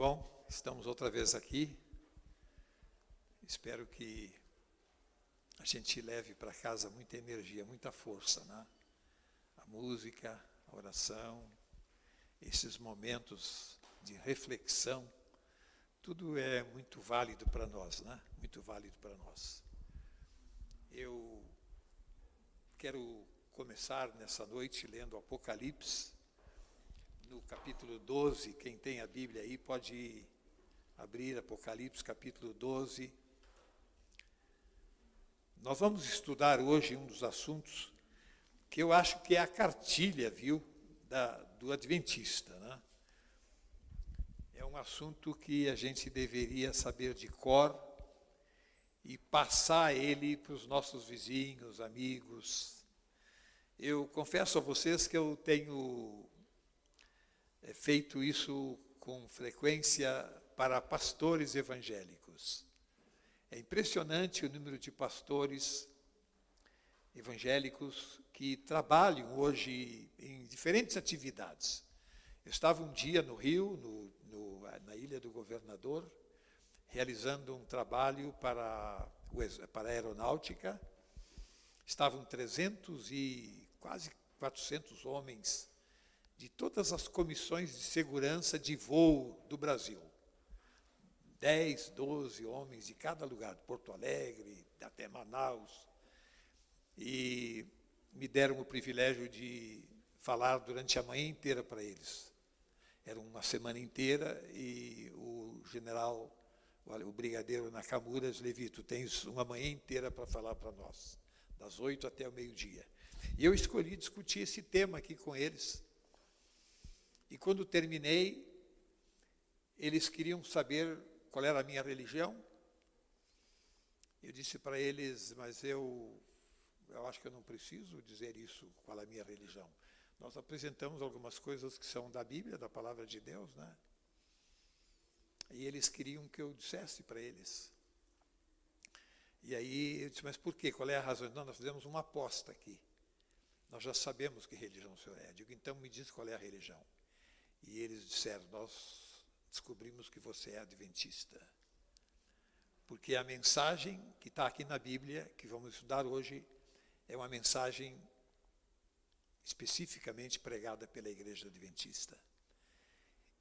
Bom, estamos outra vez aqui. Espero que a gente leve para casa muita energia, muita força, né? A música, a oração, esses momentos de reflexão, tudo é muito válido para nós, né? Muito válido para nós. Eu quero começar nessa noite lendo Apocalipse, no capítulo 12. Quem tem a Bíblia aí pode abrir Apocalipse, capítulo 12. Nós vamos estudar hoje um dos assuntos que eu acho que é a cartilha, do adventista, né? É um assunto que a gente deveria saber de cor e passar ele para os nossos vizinhos, amigos. Eu confesso a vocês que eu tenho feito isso com frequência para pastores evangélicos. É impressionante o número de pastores evangélicos que trabalham hoje em diferentes atividades. Eu estava um dia no Rio, na Ilha do Governador, realizando um trabalho para a aeronáutica. Estavam 300 e quase 400 homens de todas as comissões de segurança de voo do Brasil. 10, 12 homens de cada lugar, Porto Alegre, até Manaus. E me deram o privilégio de falar durante a manhã inteira para eles. Era uma semana inteira e o general, o brigadeiro Nakamura, disse: Levi, tu tens uma manhã inteira para falar para nós, das 8 até o meio-dia. E eu escolhi discutir esse tema aqui com eles. E quando terminei, eles queriam saber qual era a minha religião. Eu disse para eles: mas eu acho que eu não preciso dizer isso, qual é a minha religião. Nós apresentamos algumas coisas que são da Bíblia, da palavra de Deus, né? E eles queriam que eu dissesse para eles. E aí eu disse: mas por quê? Qual é a razão? Não, nós fizemos uma aposta aqui. Nós já sabemos que religião o senhor é. Eu digo: então me diz qual é a religião. E eles disseram: nós descobrimos que você é adventista. Porque a mensagem que está aqui na Bíblia, que vamos estudar hoje, é uma mensagem especificamente pregada pela Igreja Adventista.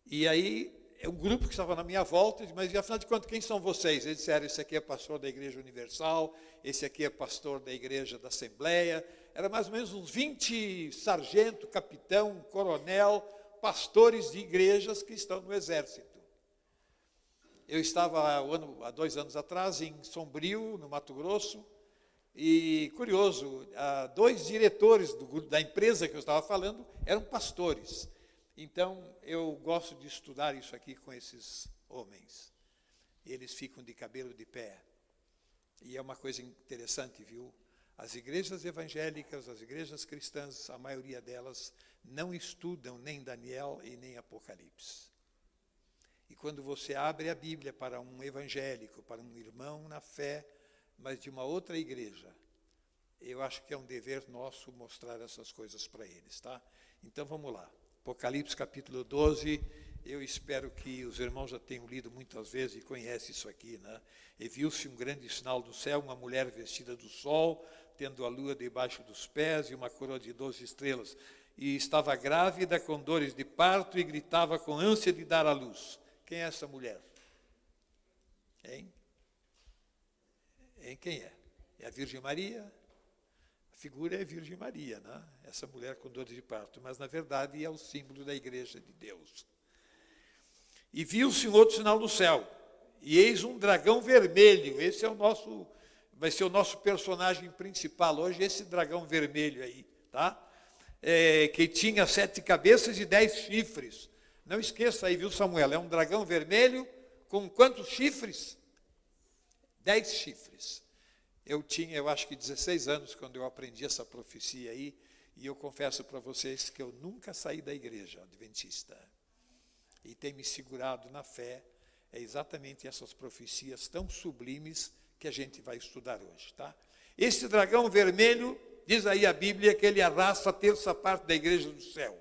E aí, um grupo que estava na minha volta, mas afinal de contas, quem são vocês? Eles disseram: esse aqui é pastor da Igreja Universal, esse aqui é pastor da Igreja da Assembleia. Era mais ou menos uns 20 sargento, capitão, coronel, pastores de igrejas que estão no exército. Eu estava há 2 anos atrás em Sombrio, no Mato Grosso, e curioso, 2 diretores da empresa que eu estava falando eram pastores. Então, eu gosto de estudar isso aqui com esses homens. Eles ficam de cabelo de pé. E é uma coisa interessante, viu? As igrejas evangélicas, as igrejas cristãs, a maioria delas não estudam nem Daniel e nem Apocalipse. E quando você abre a Bíblia para um evangélico, para um irmão na fé, mas de uma outra igreja, eu acho que é um dever nosso mostrar essas coisas para eles, tá? Então vamos lá. Apocalipse capítulo 12, eu espero que os irmãos já tenham lido muitas vezes e conhecem isso aqui, né? E viu-se um grande sinal do céu, uma mulher vestida do sol, tendo a lua debaixo dos pés e uma coroa de 12 estrelas. E estava grávida com dores de parto e gritava com ânsia de dar à luz. Quem é essa mulher? Hein? Quem é? É a Virgem Maria? A figura é a Virgem Maria, né? Essa mulher com dores de parto, mas na verdade é o símbolo da Igreja de Deus. E viu-se um outro sinal no céu, e eis um dragão vermelho. Esse vai ser o nosso personagem principal hoje, esse dragão vermelho aí, tá? Que tinha 7 cabeças e 10 chifres. Não esqueça aí, viu, Samuel? É um dragão vermelho com quantos chifres? 10 chifres. Eu tinha, eu acho que 16 anos quando eu aprendi essa profecia aí, e eu confesso para vocês que eu nunca saí da igreja adventista. E tem me segurado na fé, é exatamente essas profecias tão sublimes que a gente vai estudar hoje, tá? Esse dragão vermelho, diz aí a Bíblia, que ele arrasta a 1/3 parte da igreja do céu.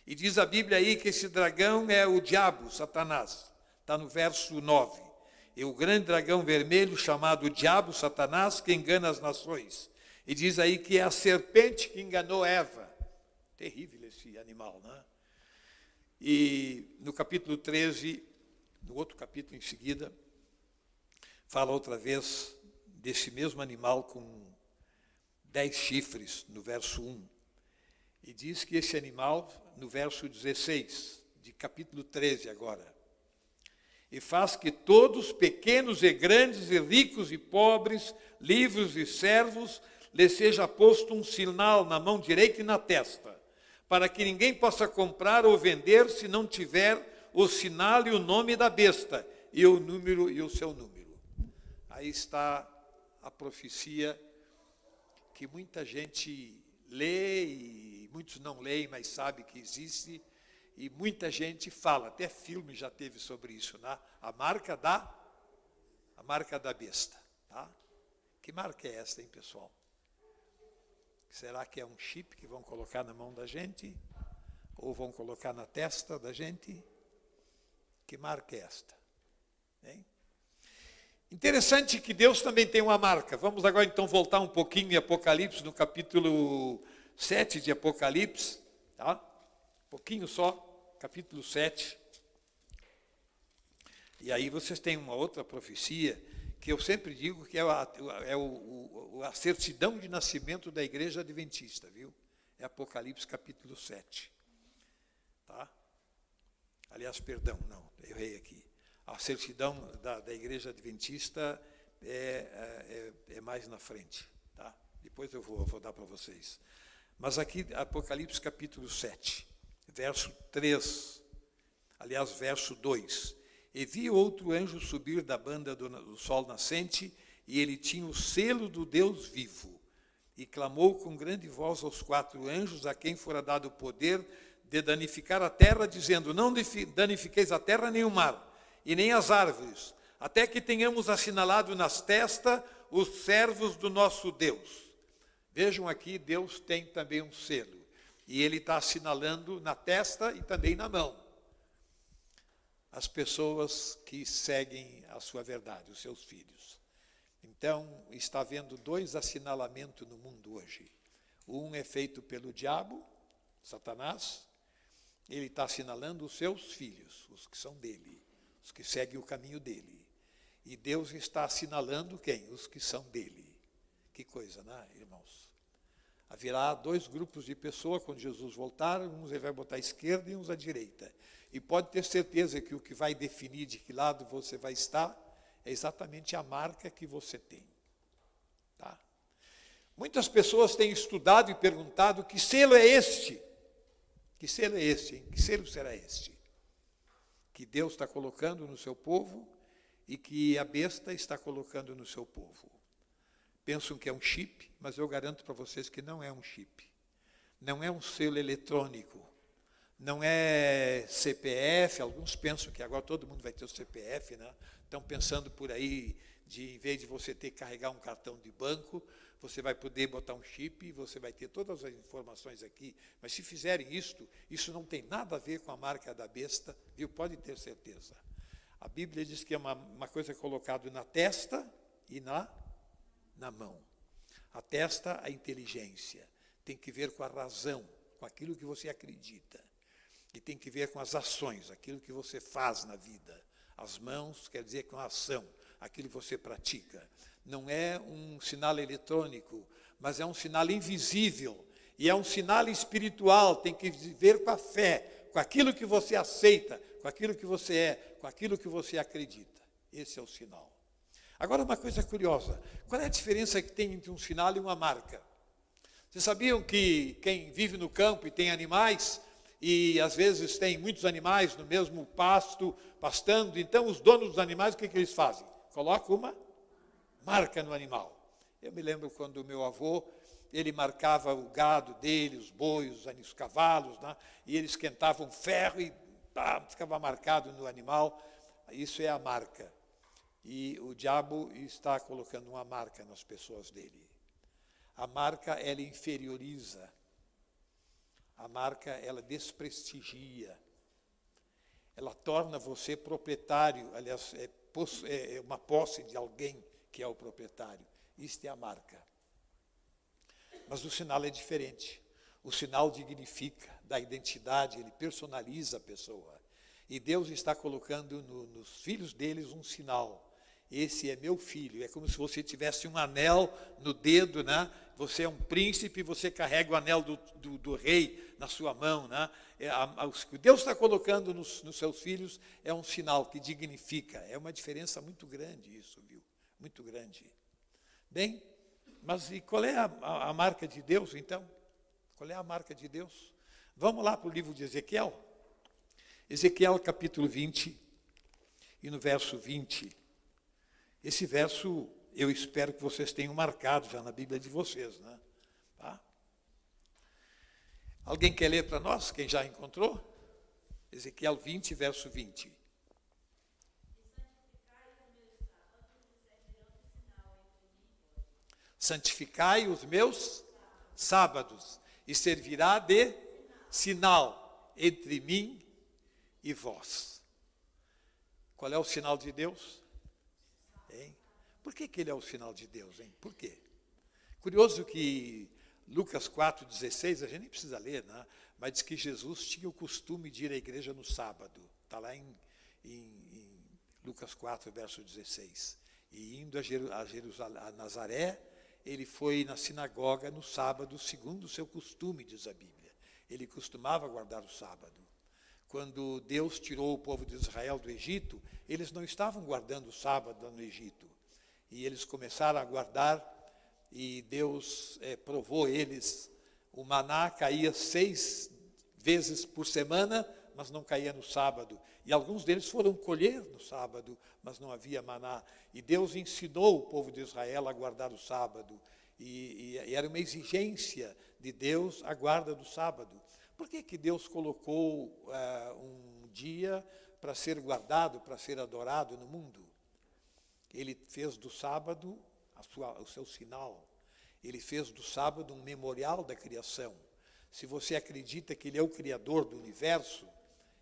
E diz a Bíblia aí que esse dragão é o diabo, Satanás. Está no verso 9. E o grande dragão vermelho, chamado Diabo, Satanás, que engana as nações. E diz aí que é a serpente que enganou Eva. Terrível esse animal, né? E no capítulo 13, no outro capítulo em seguida, fala outra vez desse mesmo animal com 10 chifres, no verso 1. E diz que esse animal, no verso 16, de capítulo 13 agora, e faz que todos, pequenos e grandes, e ricos e pobres, livres e servos, lhe seja posto um sinal na mão direita e na testa, para que ninguém possa comprar ou vender se não tiver o sinal e o nome da besta, e o número e o seu número. Aí está a profecia que muita gente lê, e muitos não leem, mas sabe que existe, e muita gente fala, até filme já teve sobre isso, né? A marca da besta. Tá? Que marca é esta, hein, pessoal? Será que é um chip que vão colocar na mão da gente? Ou vão colocar na testa da gente? Que marca é esta? Hein? Interessante que Deus também tem uma marca. Vamos agora então voltar um pouquinho em Apocalipse, no capítulo 7 de Apocalipse. Tá? Um pouquinho só, capítulo 7. E aí vocês têm uma outra profecia, que eu sempre digo que é a certidão de nascimento da igreja adventista, viu? É Apocalipse capítulo 7. Tá? Aliás, perdão, não, eu errei aqui. A certidão da igreja adventista é mais na frente. Tá? Depois eu vou dar para vocês. Mas aqui, Apocalipse capítulo 7, verso 3, aliás, verso 2. E vi outro anjo subir da banda do sol nascente, e ele tinha o selo do Deus vivo. E clamou com grande voz aos 4 anjos, a quem fora dado o poder de danificar a terra, dizendo, não danifiqueis a terra nem o mar, e nem as árvores, até que tenhamos assinalado nas testas os servos do nosso Deus. Vejam aqui, Deus tem também um selo, e ele está assinalando na testa e também na mão as pessoas que seguem a sua verdade, os seus filhos. Então, está havendo 2 assinalamentos no mundo hoje. Um é feito pelo diabo, Satanás, ele está assinalando os seus filhos, os que são dele, os que seguem o caminho dele. E Deus está assinalando quem? Os que são dele. Que coisa, né, irmãos? Haverá 2 grupos de pessoas quando Jesus voltar, uns ele vai botar à esquerda e uns à direita. E pode ter certeza que o que vai definir de que lado você vai estar é exatamente a marca que você tem. Tá? Muitas pessoas têm estudado e perguntado que selo é este? Que selo é este? Hein? Que selo será este? Que Deus está colocando no seu povo e que a besta está colocando no seu povo. Pensam que é um chip, mas eu garanto para vocês que não é um chip. Não é um selo eletrônico. Não é CPF, alguns pensam que agora todo mundo vai ter o CPF, né? Estão pensando por aí, em vez de você ter que carregar um cartão de banco, você vai poder botar um chip e você vai ter todas as informações aqui. Mas se fizerem isto, isso não tem nada a ver com a marca da besta, viu? Pode ter certeza. A Bíblia diz que é uma coisa colocada na testa e na mão. A testa, a inteligência, tem que ver com a razão, com aquilo que você acredita. E tem que ver com as ações, aquilo que você faz na vida. As mãos quer dizer com a ação, aquilo que você pratica. Não é um sinal eletrônico, mas é um sinal invisível. E é um sinal espiritual, tem que ver com a fé, com aquilo que você aceita, com aquilo que você é, com aquilo que você acredita. Esse é o sinal. Agora, uma coisa curiosa. Qual é a diferença que tem entre um sinal e uma marca? Vocês sabiam que quem vive no campo e tem animais, e às vezes tem muitos animais no mesmo pasto, pastando, então os donos dos animais, o que eles fazem? Colocam uma marca no animal. Eu me lembro quando o meu avô, ele marcava o gado dele, os bois, os cavalos, né? E ele esquentava um ferro e ficava marcado no animal. Isso é a marca. E o diabo está colocando uma marca nas pessoas dele. A marca, ela inferioriza. A marca, ela desprestigia. ela torna você proprietário, aliás, é uma posse de alguém que é o proprietário. Isto é a marca. Mas o sinal é diferente. O sinal dignifica, dá identidade, ele personaliza a pessoa. E Deus está colocando nos filhos deles um sinal. Esse é meu filho. É como se você tivesse um anel no dedo, né? Você é um príncipe, você carrega o anel do rei na sua mão, né? O que Deus está colocando nos seus filhos é um sinal que dignifica. É uma diferença muito grande isso, viu? Muito grande. Bem, mas e qual é a marca de Deus, então? Qual é a marca de Deus? Vamos lá para o livro de Ezequiel. Ezequiel, capítulo 20, e no verso 20. Esse verso, eu espero que vocês tenham marcado já na Bíblia de vocês, né? Tá? Alguém quer ler para nós, quem já encontrou? Ezequiel 20, verso 20. Santificai os meus sábados, e servirá de sinal entre mim e vós. Qual é o sinal de Deus? Hein? Por que ele é o sinal de Deus? Hein? Por quê? Curioso que Lucas 4,16, a gente nem precisa ler, né? Mas diz que Jesus tinha o costume de ir à igreja no sábado. Está lá em Lucas 4, verso 16. E indo a Nazaré, ele foi na sinagoga no sábado, segundo o seu costume, diz a Bíblia. Ele costumava guardar o sábado. Quando Deus tirou o povo de Israel do Egito, eles não estavam guardando o sábado no Egito. E eles começaram a guardar, e Deus provou eles. O maná caía 6 vezes por semana, mas não caía no sábado. E alguns deles foram colher no sábado, mas não havia maná. E Deus ensinou o povo de Israel a guardar o sábado. E era uma exigência de Deus a guarda do sábado. Por que Deus colocou um dia para ser guardado, para ser adorado no mundo? Ele fez do sábado o seu sinal. Ele fez do sábado um memorial da criação. Se você acredita que ele é o criador do universo,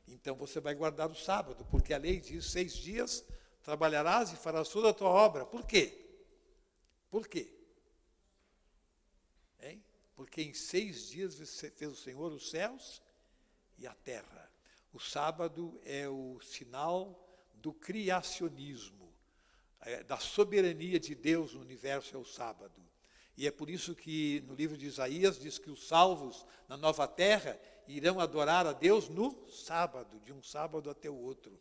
então você vai guardar o sábado, porque a lei diz 6 dias trabalharás e farás toda a tua obra. Por quê? Por quê? Hein? Porque em 6 dias fez o Senhor os céus e a terra. O sábado é o sinal do criacionismo, da soberania de Deus no universo é o sábado. E é por isso que no livro de Isaías diz que os salvos na nova terra irão adorar a Deus no sábado, de um sábado até o outro.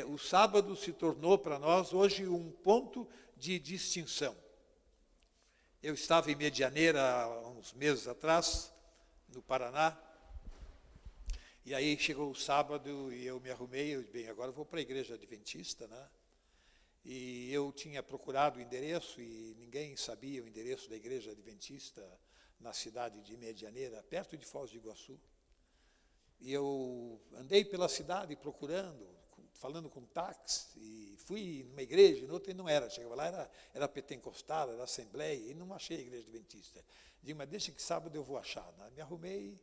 O sábado se tornou para nós hoje um ponto de distinção. Eu estava em Medianeira há uns meses atrás, no Paraná, e aí chegou o sábado e eu me arrumei, eu disse, bem, agora eu vou para a igreja adventista, né? E eu tinha procurado o endereço e ninguém sabia o endereço da igreja adventista na cidade de Medianeira, perto de Foz do Iguaçu. E eu andei pela cidade procurando, falando com táxi, e fui numa igreja, noutra e não era. Chegava lá, era pentecostal, era assembleia, e não achei a igreja adventista. Digo, mas deixa que sábado eu vou achar. Né? Me arrumei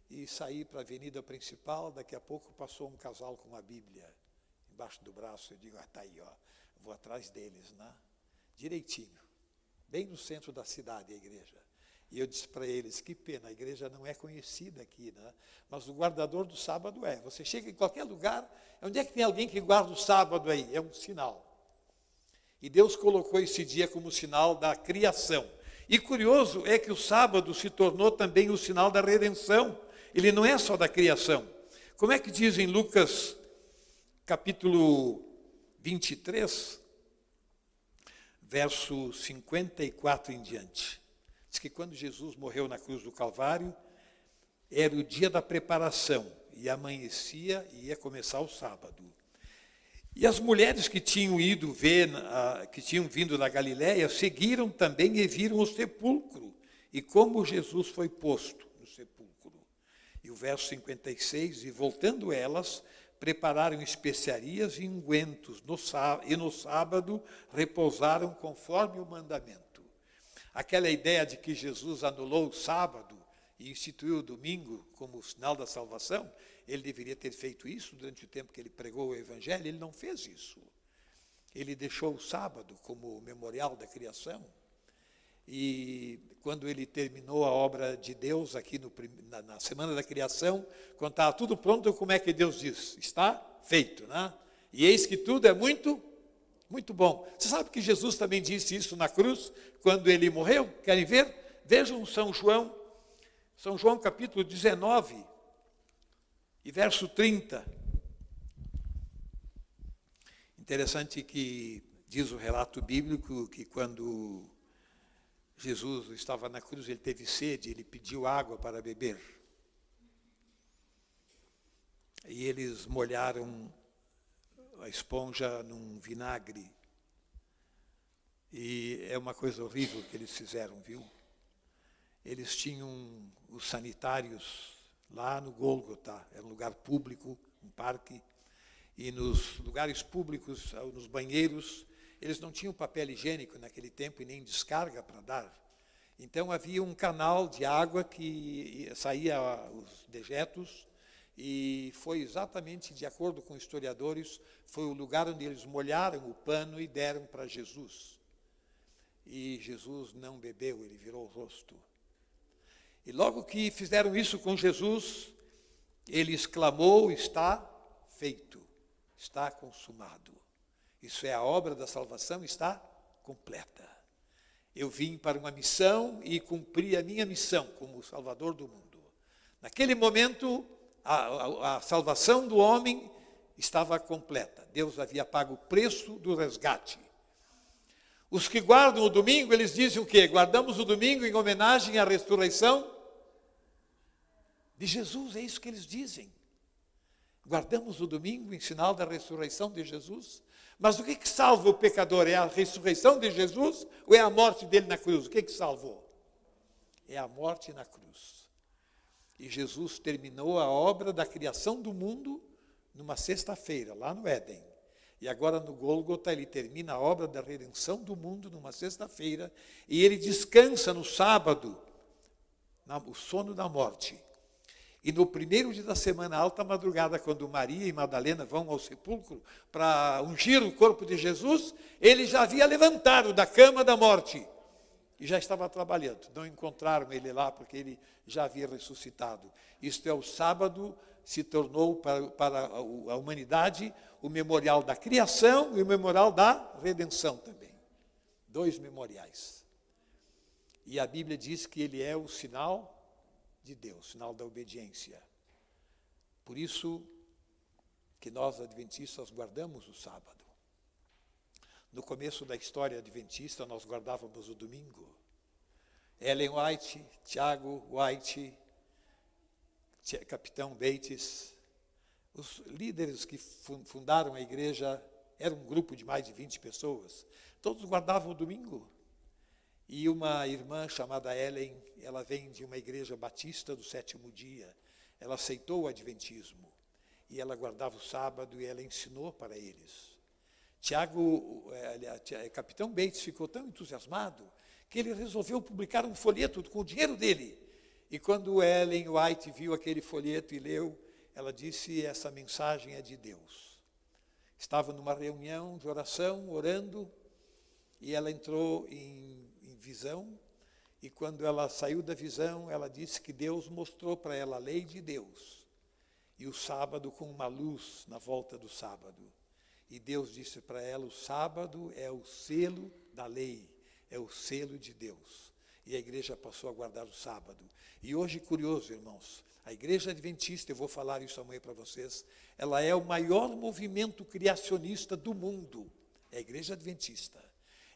e saí para a avenida principal, daqui a pouco passou um casal com uma Bíblia embaixo do braço. Eu digo, está aí, ó. Vou atrás deles, né? Direitinho, bem no centro da cidade, a igreja. E eu disse para eles, que pena, a igreja não é conhecida aqui, né? Mas o guardador do sábado é. Você chega em qualquer lugar, onde é que tem alguém que guarda o sábado aí? É um sinal. E Deus colocou esse dia como sinal da criação. E curioso é que o sábado se tornou também o sinal da redenção. Ele não é só da criação. Como é que diz em Lucas, capítulo 23, verso 54 em diante. Diz que quando Jesus morreu na cruz do Calvário, era o dia da preparação, e amanhecia e ia começar o sábado. E as mulheres que tinham ido ver, que tinham vindo da Galiléia, seguiram também e viram o sepulcro, e como Jesus foi posto no sepulcro. E o verso 56, e voltando elas, prepararam especiarias e ungüentos, e no sábado repousaram conforme o mandamento. Aquela ideia de que Jesus anulou o sábado e instituiu o domingo como sinal da salvação, ele deveria ter feito isso durante o tempo que ele pregou o Evangelho. Ele não fez isso. Ele deixou o sábado como memorial da criação. E quando ele terminou a obra de Deus aqui na semana da criação, quando estava tudo pronto, como é que Deus diz? Está feito, né? E eis que tudo é muito, muito bom. Você sabe que Jesus também disse isso na cruz, quando ele morreu? Querem ver? Vejam São João capítulo 19 e verso 30. Interessante que diz o relato bíblico que quando Jesus estava na cruz, ele teve sede, ele pediu água para beber. E eles molharam a esponja num vinagre. E é uma coisa horrível que eles fizeram, viu? Eles tinham os sanitários lá no Gólgota, era um lugar público, um parque, e nos lugares públicos, nos banheiros, eles não tinham papel higiênico naquele tempo e nem descarga para dar. Então havia um canal de água que saía os dejetos e foi exatamente, de acordo com historiadores, foi o lugar onde eles molharam o pano e deram para Jesus. E Jesus não bebeu, ele virou o rosto. E logo que fizeram isso com Jesus, ele exclamou: está feito, está consumado. Isso é, a obra da salvação está completa. Eu vim para uma missão e cumpri a minha missão como Salvador do mundo. Naquele momento, a salvação do homem estava completa. Deus havia pago o preço do resgate. Os que guardam o domingo, eles dizem o quê? Guardamos o domingo em homenagem à ressurreição de Jesus, é isso que eles dizem. Guardamos o domingo em sinal da ressurreição de Jesus. Mas o que salva o pecador? É a ressurreição de Jesus ou é a morte dele na cruz? O que salvou? É a morte na cruz. E Jesus terminou a obra da criação do mundo numa sexta-feira, lá no Éden. E agora no Gólgota ele termina a obra da redenção do mundo numa sexta-feira e ele descansa no sábado, o sono da morte. E no primeiro dia da semana, alta madrugada, quando Maria e Madalena vão ao sepulcro para ungir o corpo de Jesus, ele já havia levantado da cama da morte e já estava trabalhando. Não encontraram ele lá porque ele já havia ressuscitado. Isto é, o sábado se tornou para a humanidade o memorial da criação e o memorial da redenção também. 2 memoriais. E a Bíblia diz que ele é o sinal de Deus, sinal da obediência. Por isso que nós, adventistas, guardamos o sábado. No começo da história adventista, nós guardávamos o domingo. Ellen White, Tiago White, Capitão Bates, os líderes que fundaram a igreja, era um grupo de mais de 20 pessoas, todos guardavam o domingo. E uma irmã chamada Ellen, ela vem de uma igreja batista do 7º dia. Ela aceitou o adventismo. E ela guardava o sábado e ela ensinou para eles. Capitão Bates ficou tão entusiasmado que ele resolveu publicar um folheto com o dinheiro dele. E quando Ellen White viu aquele folheto e leu, ela disse: essa mensagem é de Deus. Estava numa reunião de oração, orando, e ela entrou em visão, e quando ela saiu da visão, ela disse que Deus mostrou para ela a lei de Deus, e o sábado com uma luz na volta do sábado. E Deus disse para ela: o sábado é o selo da lei, é o selo de Deus. E a igreja passou a guardar o sábado. E hoje, curioso, irmãos, a igreja adventista, eu vou falar isso amanhã para vocês, ela é o maior movimento criacionista do mundo, é a igreja adventista.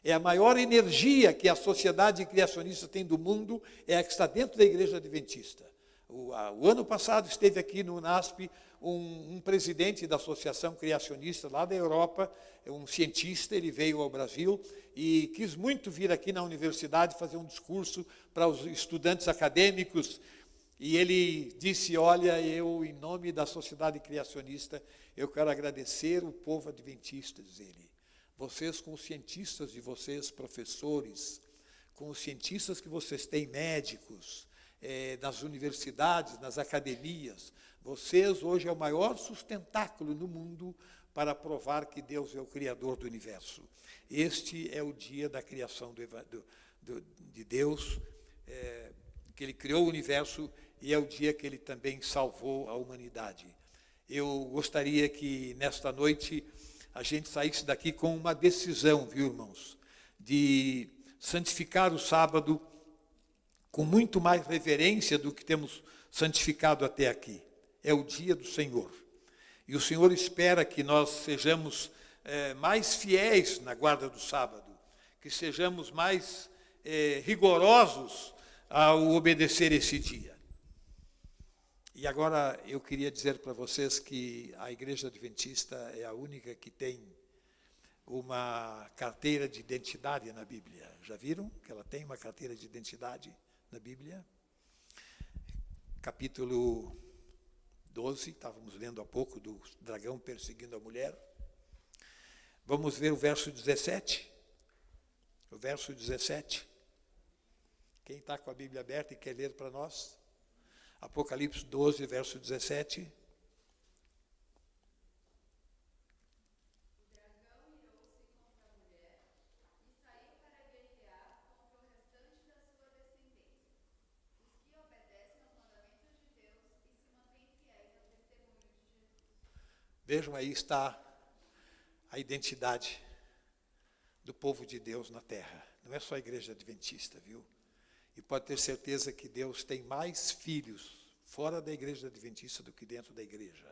É a maior energia que a sociedade criacionista tem do mundo, é a que está dentro da igreja adventista. O ano passado esteve aqui no UNASP um presidente da Associação Criacionista lá da Europa, um cientista, ele veio ao Brasil e quis muito vir aqui na universidade fazer um discurso para os estudantes acadêmicos. E ele disse: olha, eu, em nome da sociedade criacionista, eu quero agradecer o povo adventista, diz ele. Vocês, com os cientistas de vocês, professores, com os cientistas que vocês têm, médicos, nas universidades, nas academias. Vocês hoje é o maior sustentáculo no mundo para provar que Deus é o Criador do universo. Este é o dia da criação de Deus, que Ele criou o universo, e é o dia que Ele também salvou a humanidade. Eu gostaria que, nesta noite, a gente saísse daqui com uma decisão, viu, irmãos, de santificar o sábado com muito mais reverência do que temos santificado até aqui. É o dia do Senhor. E o Senhor espera que nós sejamos mais fiéis na guarda do sábado, que sejamos mais rigorosos ao obedecer esse dia. E agora eu queria dizer para vocês que a Igreja Adventista é a única que tem uma carteira de identidade na Bíblia. Já viram que ela tem uma carteira de identidade na Bíblia? Capítulo 12, estávamos lendo há pouco do dragão perseguindo a mulher. Vamos ver o verso 17. O verso 17. Quem está com a Bíblia aberta e quer ler para nós? Apocalipse 12, verso 17. Vejam, aí está a identidade do povo de Deus na terra. Não é só a Igreja Adventista, viu? E pode ter certeza que Deus tem mais filhos fora da Igreja Adventista do que dentro da igreja.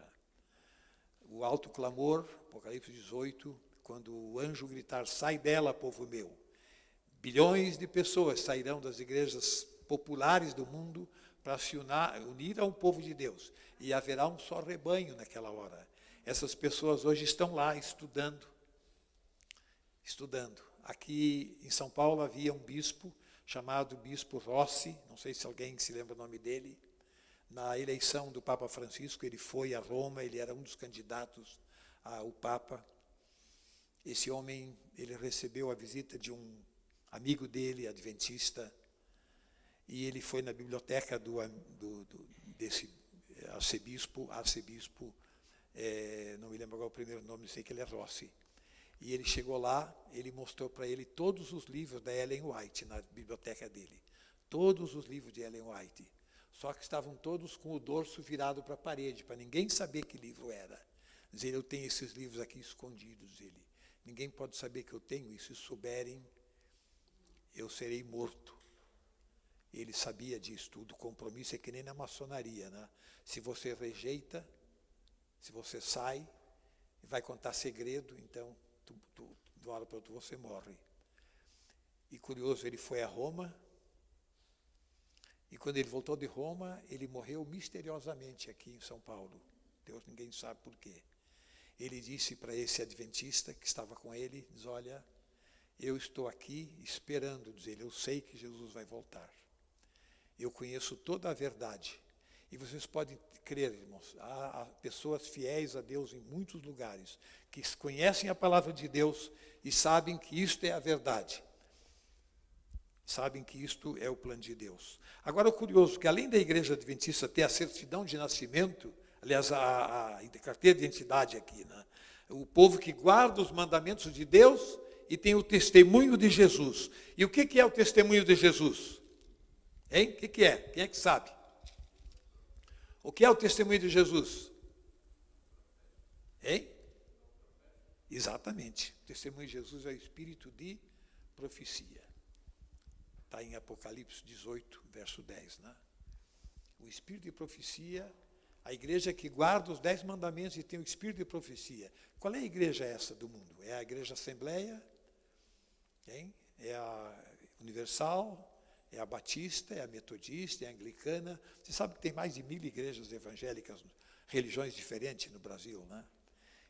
O alto clamor, Apocalipse 18, quando o anjo gritar, sai dela, povo meu. Bilhões de pessoas sairão das igrejas populares do mundo para se unir a um povo de Deus. E haverá um só rebanho naquela hora. Essas pessoas hoje estão lá estudando. Aqui em São Paulo havia um bispo chamado Bispo Rossi, não sei se alguém se lembra o nome dele. Na eleição do Papa Francisco, ele foi a Roma, ele era um dos candidatos ao Papa. Esse homem, ele recebeu a visita de um amigo dele, adventista, e ele foi na biblioteca desse arcebispo, não me lembro agora o primeiro nome, sei que ele é Rossi. E ele chegou lá, ele mostrou para ele todos os livros da Ellen White na biblioteca dele. Todos os livros de Ellen White. Só que estavam todos com o dorso virado para a parede, para ninguém saber que livro era. Dizer, eu tenho esses livros aqui escondidos. Ninguém pode saber que eu tenho isso. Se souberem, eu serei morto. Ele sabia disso tudo. O compromisso é que nem na maçonaria, né? Se você rejeita, se você sai, vai contar segredo, então, de uma hora para outra você morre. E curioso, ele foi a Roma, e quando ele voltou de Roma, ele morreu misteriosamente aqui em São Paulo. Deus, ninguém sabe por quê. Ele disse para esse adventista que estava com ele, diz, olha, eu estou aqui esperando, diz ele, eu sei que Jesus vai voltar. Eu conheço toda a verdade. E vocês podem crer, irmãos, há pessoas fiéis a Deus em muitos lugares, que conhecem a palavra de Deus e sabem que isto é a verdade. Sabem que isto é o plano de Deus. Agora, o curioso é que além da Igreja Adventista ter a certidão de nascimento, aliás, a carteira de identidade aqui, né? O povo que guarda os mandamentos de Deus e tem o testemunho de Jesus. E o que é o testemunho de Jesus? Hein? O que é? Quem é que sabe? O que é o testemunho de Jesus? Hein? Exatamente. O testemunho de Jesus é o espírito de profecia. Está em Apocalipse 18, verso 10. Né? O espírito de profecia, a igreja que guarda os 10 mandamentos e tem o espírito de profecia. Qual é a igreja essa do mundo? É a Igreja Assembleia? Hein? É a Universal? É a Batista? É a Metodista? É a Anglicana? Você sabe que tem mais de 1000 igrejas evangélicas, religiões diferentes no Brasil, né?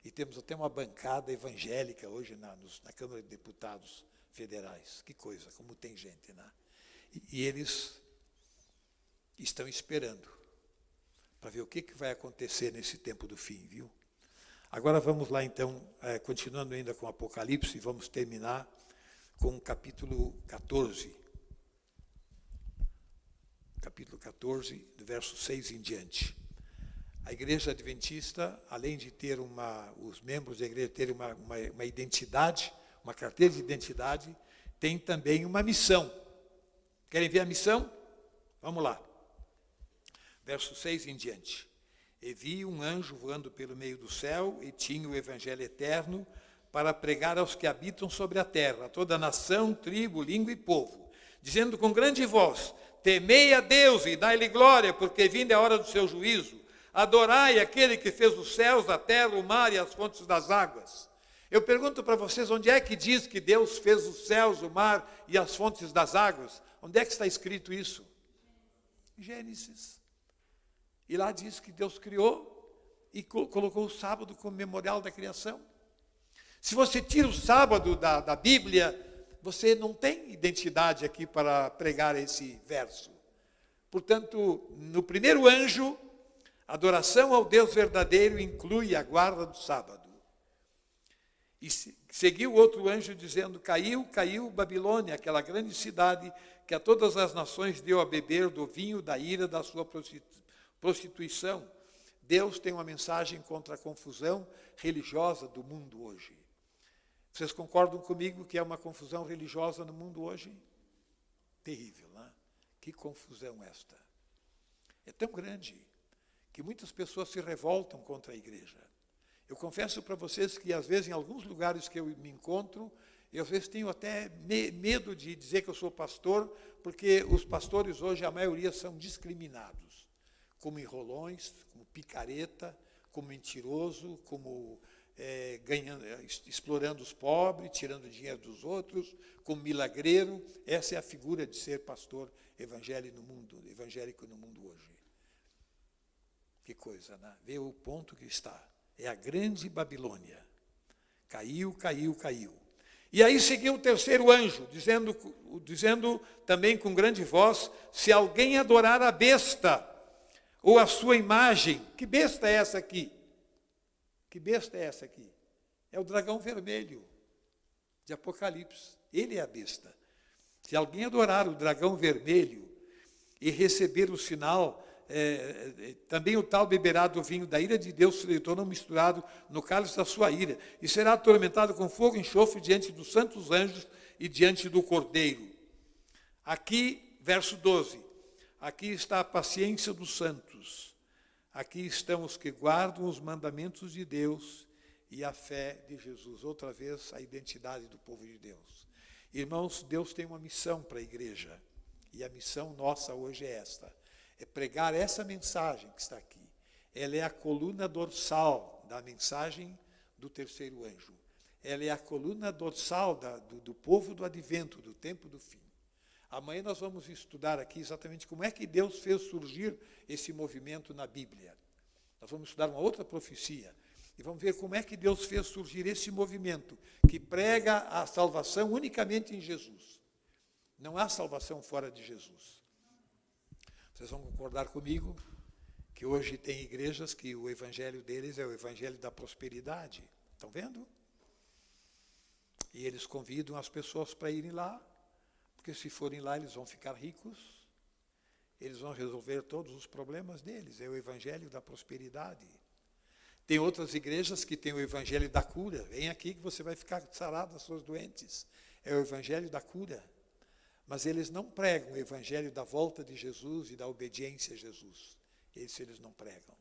E temos até uma bancada evangélica hoje na Câmara de Deputados Federais. Que coisa, como tem gente, né? E eles estão esperando para ver o que vai acontecer nesse tempo do fim, viu? Agora vamos lá, então, continuando ainda com Apocalipse, vamos terminar com o capítulo 14. capítulo 14, do verso 6 em diante. A igreja adventista, além de ter os membros da igreja terem uma identidade, uma carteira de identidade, tem também uma missão. Querem ver a missão? Vamos lá. Verso 6 em diante. E vi um anjo voando pelo meio do céu, e tinha o evangelho eterno, para pregar aos que habitam sobre a terra, a toda nação, tribo, língua e povo, dizendo com grande voz: temei a Deus e dai-lhe glória, porque vinda é a hora do seu juízo. Adorai aquele que fez os céus, a terra, o mar e as fontes das águas. Eu pergunto para vocês, onde é que diz que Deus fez os céus, o mar e as fontes das águas? Onde é que está escrito isso? Gênesis. E lá diz que Deus criou e colocou o sábado como memorial da criação. Se você tira o sábado da Bíblia, você não tem identidade aqui para pregar esse verso. Portanto, no primeiro anjo, adoração ao Deus verdadeiro inclui a guarda do sábado. E seguiu outro anjo dizendo: caiu, caiu Babilônia, aquela grande cidade que a todas as nações deu a beber do vinho da ira da sua prostituição. Deus tem uma mensagem contra a confusão religiosa do mundo hoje. Vocês concordam comigo que é uma confusão religiosa no mundo hoje? Terrível, não é? Que confusão esta. É tão grande que muitas pessoas se revoltam contra a igreja. Eu confesso para vocês que, às vezes, em alguns lugares que eu me encontro, eu, às vezes, tenho até medo de dizer que eu sou pastor, porque os pastores hoje, a maioria, são discriminados, como enrolões, como picareta, como mentiroso, como explorando os pobres, tirando dinheiro dos outros, como milagreiro. Essa é a figura de ser pastor evangélico no mundo hoje. Que coisa, né? Vê o ponto que está. É a grande Babilônia. Caiu, caiu, caiu. E aí seguiu o terceiro anjo, dizendo também com grande voz: se alguém adorar a besta ou a sua imagem. Que besta é essa aqui? Que besta é essa aqui? É o dragão vermelho de Apocalipse. Ele é a besta. Se alguém adorar o dragão vermelho e receber o sinal, também o tal beberá do vinho da ira de Deus, se lhe tornou misturado no cálice da sua ira, e será atormentado com fogo e enxofre diante dos santos anjos e diante do Cordeiro. Aqui, verso 12, aqui está a paciência dos santos. Aqui estão os que guardam os mandamentos de Deus e a fé de Jesus. Outra vez, a identidade do povo de Deus. Irmãos, Deus tem uma missão para a igreja. E a missão nossa hoje é esta. É pregar essa mensagem que está aqui. Ela é a coluna dorsal da mensagem do terceiro anjo. Ela é a coluna dorsal do povo do advento, do tempo do fim. Amanhã nós vamos estudar aqui exatamente como é que Deus fez surgir esse movimento na Bíblia. Nós vamos estudar uma outra profecia e vamos ver como é que Deus fez surgir esse movimento que prega a salvação unicamente em Jesus. Não há salvação fora de Jesus. Vocês vão concordar comigo que hoje tem igrejas que o evangelho deles é o evangelho da prosperidade. Estão vendo? E eles convidam as pessoas para irem lá, porque se forem lá eles vão ficar ricos, eles vão resolver todos os problemas deles. É o evangelho da prosperidade. Tem outras igrejas que têm o evangelho da cura. Vem aqui que você vai ficar sarado das suas doentes. É o evangelho da cura. Mas eles não pregam o evangelho da volta de Jesus e da obediência a Jesus. Esse eles não pregam.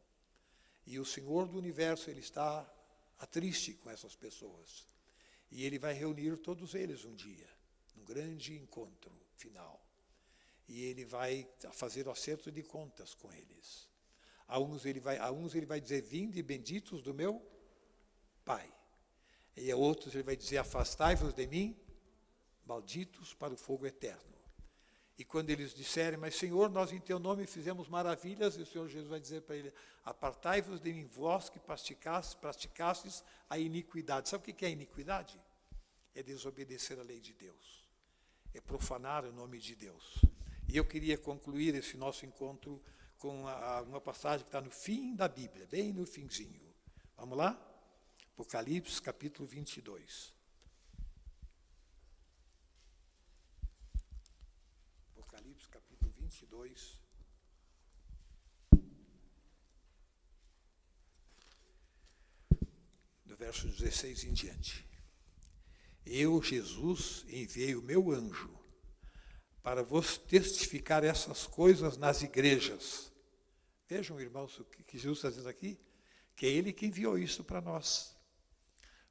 E o Senhor do universo, ele está triste com essas pessoas. E ele vai reunir todos eles um dia, num grande encontro final. E ele vai fazer o acerto de contas com eles. A uns ele vai dizer: vinde benditos do meu Pai. E a outros ele vai dizer: afastai-vos de mim, malditos para o fogo eterno. E quando eles disserem: mas Senhor, nós em teu nome fizemos maravilhas, e o Senhor Jesus vai dizer para ele: apartai-vos de mim, vós que praticastes a iniquidade. Sabe o que é iniquidade? É desobedecer a lei de Deus. É profanar o nome de Deus. E eu queria concluir esse nosso encontro com uma passagem que está no fim da Bíblia, bem no finzinho. Vamos lá? Apocalipse, capítulo 22. Apocalipse, capítulo 22, verso 16 em diante. Eu, Jesus, enviei o meu anjo para vos testificar essas coisas nas igrejas. Vejam, irmãos, o que Jesus está dizendo aqui, que é Ele que enviou isso para nós.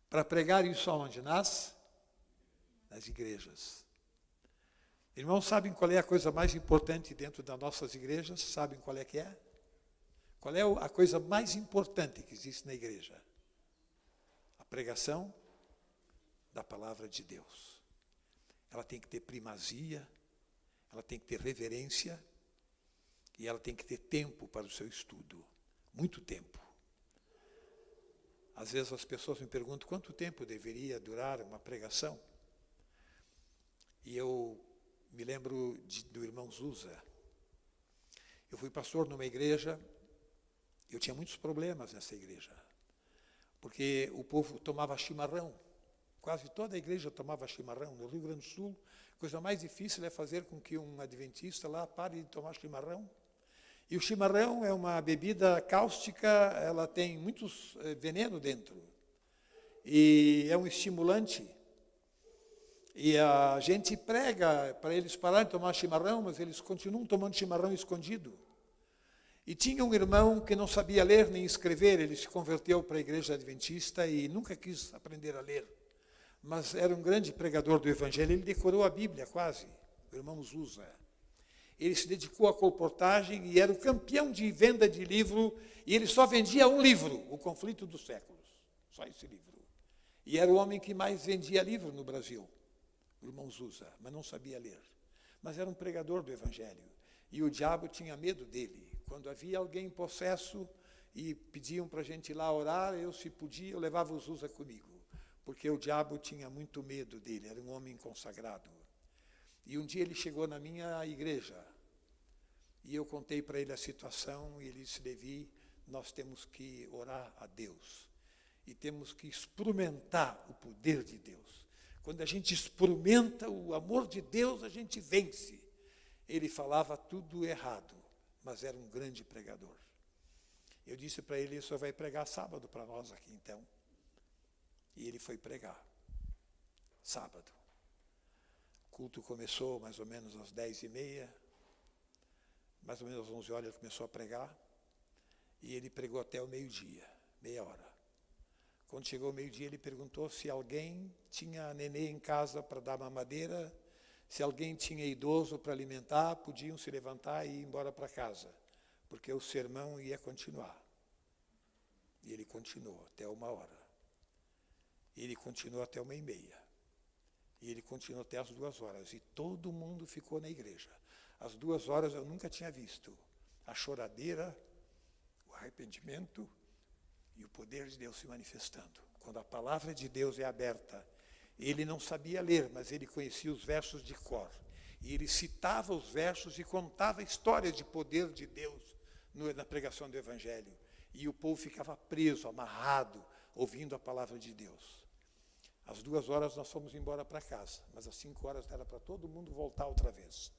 Para pregar isso aonde? Nas igrejas. Irmãos, sabem qual é a coisa mais importante dentro das nossas igrejas? Sabem qual é que é? Qual é a coisa mais importante que existe na igreja? A pregação da palavra de Deus. Ela tem que ter primazia, ela tem que ter reverência e ela tem que ter tempo para o seu estudo. Muito tempo. Às vezes as pessoas me perguntam quanto tempo deveria durar uma pregação. E eu me lembro do irmão Zusa. Eu fui pastor numa igreja, eu tinha muitos problemas nessa igreja, porque o povo tomava chimarrão. Quase toda a igreja tomava chimarrão. No Rio Grande do Sul, a coisa mais difícil é fazer com que um adventista lá pare de tomar chimarrão. E o chimarrão é uma bebida cáustica, ela tem muitos veneno dentro. E é um estimulante. E a gente prega para eles pararem de tomar chimarrão, mas eles continuam tomando chimarrão escondido. E tinha um irmão que não sabia ler nem escrever, ele se converteu para a igreja adventista e nunca quis aprender a ler. Mas era um grande pregador do Evangelho, ele decorou a Bíblia quase, o irmão Zusa. Ele se dedicou à colportagem e era o campeão de venda de livro, e ele só vendia um livro, O Conflito dos Séculos, só esse livro. E era o homem que mais vendia livro no Brasil, o irmão Zusa, mas não sabia ler. Mas era um pregador do Evangelho, e o diabo tinha medo dele. Quando havia alguém possesso e pediam para a gente ir lá orar, se podia, eu levava o Zusa comigo. Porque o diabo tinha muito medo dele, era um homem consagrado. E um dia ele chegou na minha igreja, e eu contei para ele a situação, e ele disse, Levi, nós temos que orar a Deus, e temos que experimentar o poder de Deus. Quando a gente experimenta o amor de Deus, a gente vence. Ele falava tudo errado, mas era um grande pregador. Eu disse para ele, só vai pregar sábado para nós aqui então. E ele foi pregar, sábado. O culto começou mais ou menos às 10h30, mais ou menos às 11h ele começou a pregar, e ele pregou até o meio-dia, meia hora. Quando chegou o meio-dia, ele perguntou se alguém tinha nenê em casa para dar mamadeira, se alguém tinha idoso para alimentar, podiam se levantar e ir embora para casa, porque o sermão ia continuar. E ele continuou até 1h. Ele continuou até 1h30. E ele continuou até as 2h. E todo mundo ficou na igreja. Às 2h eu nunca tinha visto a choradeira, o arrependimento e o poder de Deus se manifestando. Quando a palavra de Deus é aberta, ele não sabia ler, mas ele conhecia os versos de cor. E ele citava os versos e contava histórias de poder de Deus na pregação do Evangelho. E o povo ficava preso, amarrado, ouvindo a palavra de Deus. Às 2h nós fomos embora para casa, mas às 5h era para todo mundo voltar outra vez.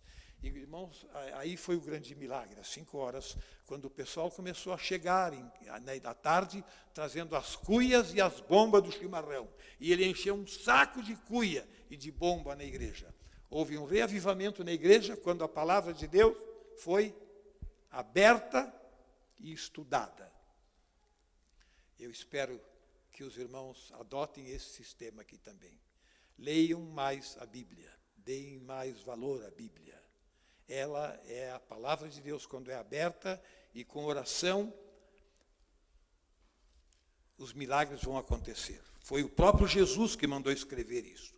E, irmãos, aí foi o grande milagre, às 5h, quando o pessoal começou a chegar à tarde, trazendo as cuias e as bombas do chimarrão. E ele encheu um saco de cuia e de bomba na igreja. Houve um reavivamento na igreja quando a palavra de Deus foi aberta e estudada. Eu espero que os irmãos adotem esse sistema aqui também. Leiam mais a Bíblia, deem mais valor à Bíblia. Ela é a palavra de Deus quando é aberta e com oração, os milagres vão acontecer. Foi o próprio Jesus que mandou escrever isso.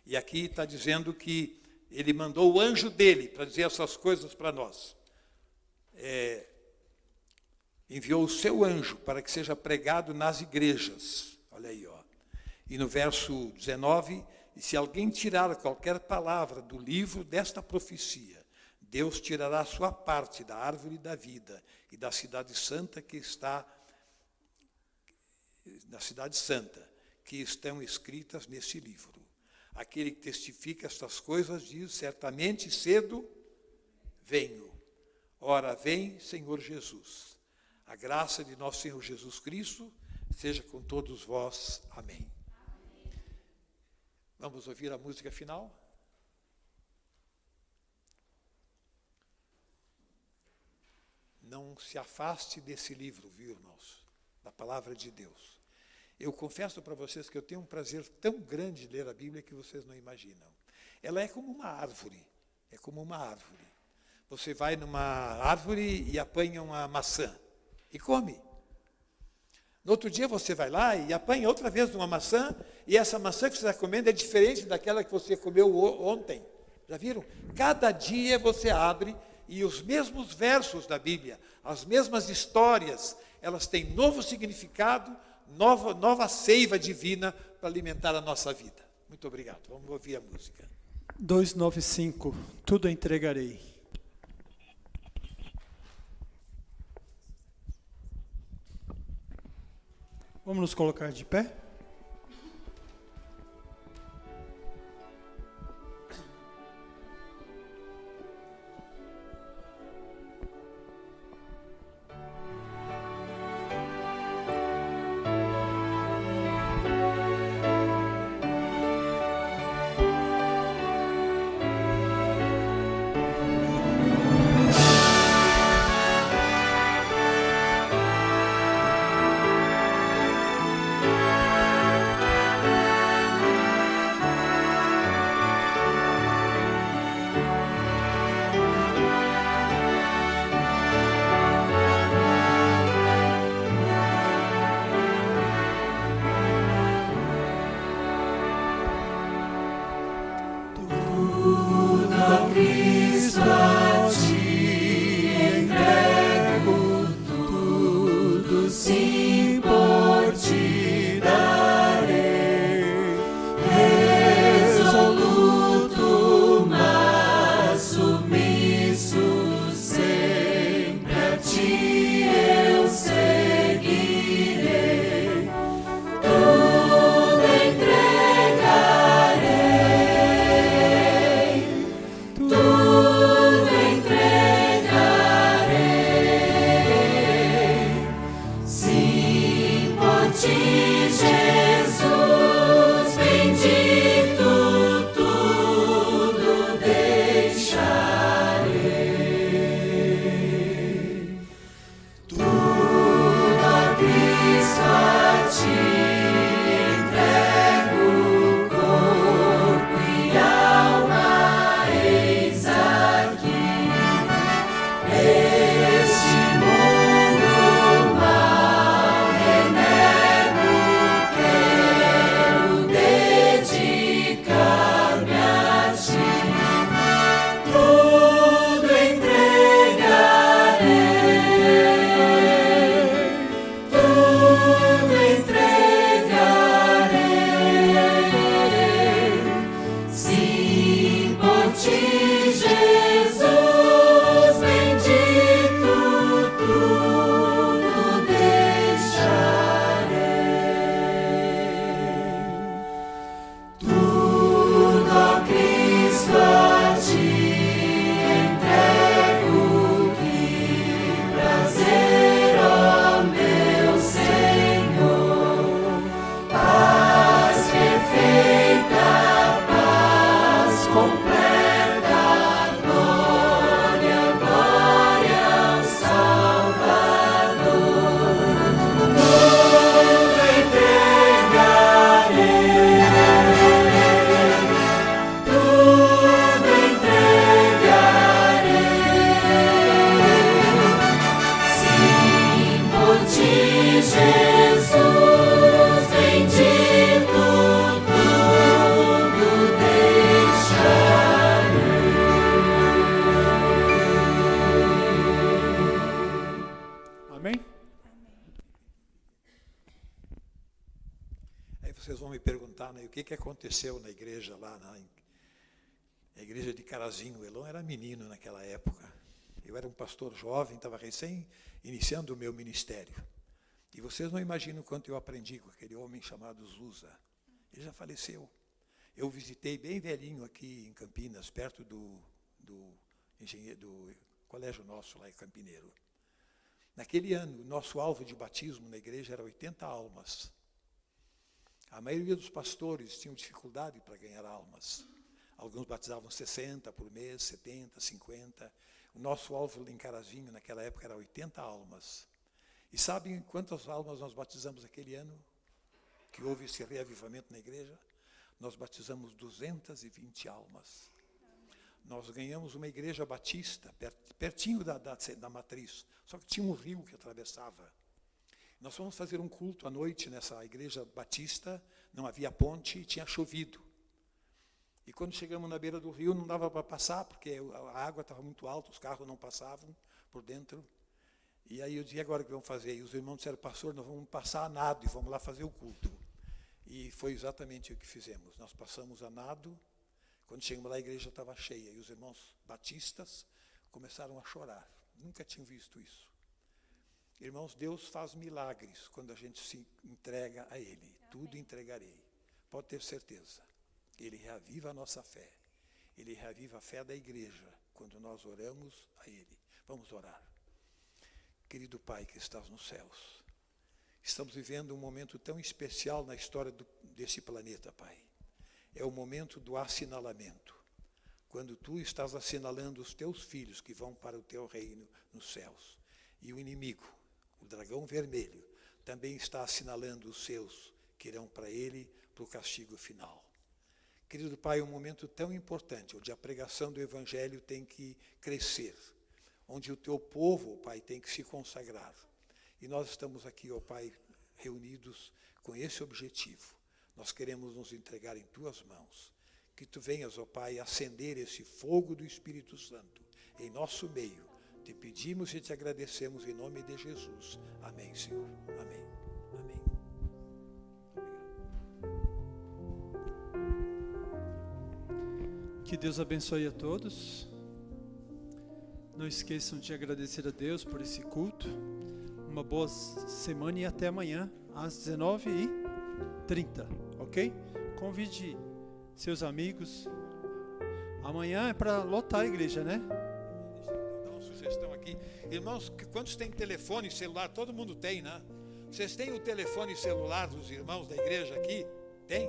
E aqui está dizendo que ele mandou o anjo dele para dizer essas coisas para nós. Enviou o seu anjo para que seja pregado nas igrejas. Olha aí, ó. E no verso 19, e se alguém tirar qualquer palavra do livro desta profecia, Deus tirará a sua parte da árvore da vida e da cidade santa que está, na cidade santa, que estão escritas nesse livro. Aquele que testifica estas coisas diz, certamente cedo venho. Ora, vem, Senhor Jesus. A graça de nosso Senhor Jesus Cristo seja com todos vós. Amém. Vamos ouvir a música final? Não se afaste desse livro, viu, irmãos? Da palavra de Deus. Eu confesso para vocês que eu tenho um prazer tão grande de ler a Bíblia que vocês não imaginam. Ela é como uma árvore. É como uma árvore. Você vai numa árvore e apanha uma maçã e come. No outro dia você vai lá e apanha outra vez uma maçã, e essa maçã que você está comendo é diferente daquela que você comeu ontem. Já viram? Cada dia você abre e os mesmos versos da Bíblia, as mesmas histórias, elas têm novo significado, nova seiva divina para alimentar a nossa vida. Muito obrigado. Vamos ouvir a música. 295, tudo entregarei. Vamos nos colocar de pé? Vocês vão me perguntar, né, o que aconteceu na igreja lá, na igreja de Carazinho. O Elon era menino naquela época. Eu era um pastor jovem, estava recém iniciando o meu ministério. E vocês não imaginam o quanto eu aprendi com aquele homem chamado Zusa. Ele já faleceu. Eu visitei bem velhinho aqui em Campinas, perto do colégio nosso lá em Campineiro. Naquele ano, o nosso alvo de batismo na igreja era 80 almas. A maioria dos pastores tinham dificuldade para ganhar almas. Alguns batizavam 60 por mês, 70, 50. O nosso alvo em Carazinho, naquela época, era 80 almas. E sabem quantas almas nós batizamos aquele ano? Que houve esse reavivamento na igreja? Nós batizamos 220 almas. Nós ganhamos uma igreja batista, pertinho da matriz, só que tinha um rio que atravessava. Nós fomos fazer um culto à noite nessa igreja batista, não havia ponte e tinha chovido. E quando chegamos na beira do rio, não dava para passar, porque a água estava muito alta, os carros não passavam por dentro. E aí eu disse, agora o que vamos fazer? E os irmãos disseram, pastor, nós vamos passar a nado e vamos lá fazer o culto. E foi exatamente o que fizemos. Nós passamos a nado, quando chegamos lá a igreja estava cheia, e os irmãos batistas começaram a chorar. Nunca tinham visto isso. Irmãos, Deus faz milagres quando a gente se entrega a Ele. Amém. Tudo entregarei. Pode ter certeza. Ele reaviva a nossa fé. Ele reaviva a fé da igreja quando nós oramos a Ele. Vamos orar. Querido Pai que estás nos céus, estamos vivendo um momento tão especial na história desse planeta, Pai. É o momento do assinalamento. Quando Tu estás assinalando os Teus filhos que vão para o Teu reino nos céus. E o inimigo, o dragão vermelho, também está assinalando os seus que irão para ele para o castigo final. Querido Pai, é um momento tão importante, onde a pregação do Evangelho tem que crescer, onde o Teu povo, Pai, tem que se consagrar. E nós estamos aqui, ó Pai, reunidos com esse objetivo. Nós queremos nos entregar em Tuas mãos. Que Tu venhas, ó Pai, acender esse fogo do Espírito Santo em nosso meio. Te pedimos e te agradecemos em nome de Jesus. Amém, Senhor. Amém. Amém. Que Deus abençoe a todos. Não esqueçam de agradecer a Deus por esse culto. Uma boa semana e até amanhã, às 19h30, ok? Convide seus amigos. Amanhã é para lotar a igreja, né? Sugestão aqui. Irmãos, quantos têm telefone celular? Todo mundo tem, né? Vocês têm o telefone celular dos irmãos da igreja aqui? Tem?